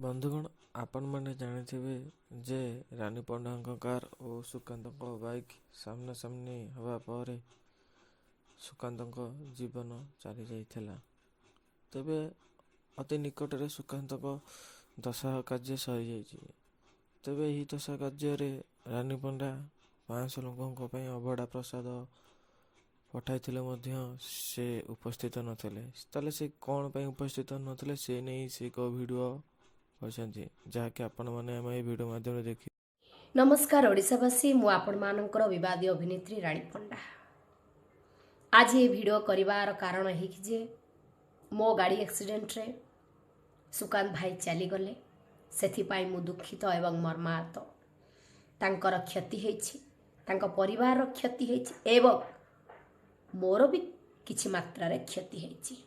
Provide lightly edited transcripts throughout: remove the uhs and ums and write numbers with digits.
बंधुगण आपण मैंने जानिथिबे जे रानी पंडा कार और सुकांत बाइक सामना सामनी हवा पर सुकांत जीवन चली जाइथिला। तेबे अति निकटरे सुकांत दशा कार्य सरी जाइछि। तेबे यही दशा कार्य रानी पंडा 500 लोकों अभड़ा प्रसाद पठाइथिले मध्य से उपस्थित नथिले। ताले से कौन पे उपस्थित नथिले से नहीं से को वीडियो करछन्ती जाके आपण माने हम ए वीडियो माध्यम देखि। नमस्कार ओडिशावासी, मु आपण मानकर विवादी अभिनेत्री रानी पंडा। आज ये वीडियो करिवार कारण है कि जे मो गाड़ी एक्सीडेंट रे सुकांत भाई चली गले। सेथि पाई मु दुखित एवं मर्माहत। तांकर क्षति हेछि, तांको परिवार रो क्षति हेछि एवं मोर भी किछि मात्रा रे क्षति हेछि।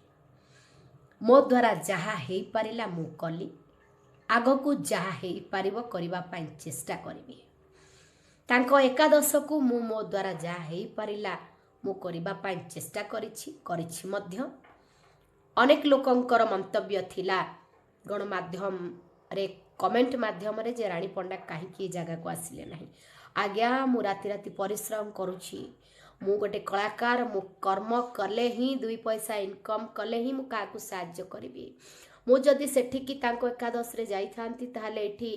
मो द्वारा जहा हेई परिला मु कली, आगो को जहा हेई पारिबो करिबा पाई चेष्टा करिबी। तांको एकादश को मु मो द्वारा जहा हेई परिला मु करिबा पाई चेष्टा करिछि मध्य। अनेक लोकंकर मंतव्य थिला गणमाध्यम रे कमेंट माध्यम रे जे रानी पंडा काहे की जगह को आसिले नहीं। आज्ञा मु राति राति परिश्रम करूछि। मु गोटे कलाकार, मु कर्म कले ही 2 पैसा इनकम कले ही मु काकू साहाय्य करिबी। मु जदि सेठी की तांको एकादश रे जाई थांती ताहले एठी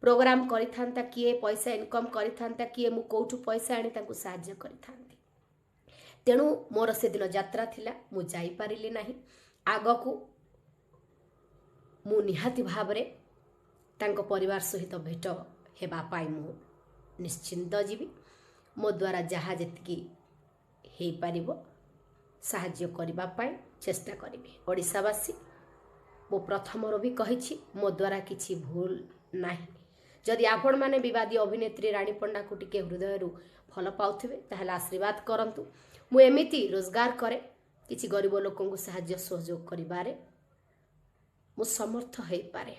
प्रोग्राम करि थांता, किए पैसा इनकम करि थांता, किए मु कोठु पैसा आनी तांको साहाय्य करि थांती। तेणु मोर से दिन यात्रा थिला, मु जाई पारिली नाही। आगो को मु निहाती भाबरे तांको परिवार सहित भेट हेबा पाई मु निश्चिंत जीवी। मो द्वारा जहा जेतकी हेई पारिबो साहाय्य करिबा पाई चेष्टा करिबी। ओडिशावासी, मो प्रथमरो भी कहिछि मो द्वारा किछि भूल नाही। जदि आपण माने विवादी अभिनेत्री रानी पंडा को टिके हृदयरू फल पाउथिबे ताहले आशीर्वाद करंतु। मु एमिति रोजगार करे, किछि गरीब लोकंकु साहाय्य सहयोग करिबारे मु समर्थ हेई पारे।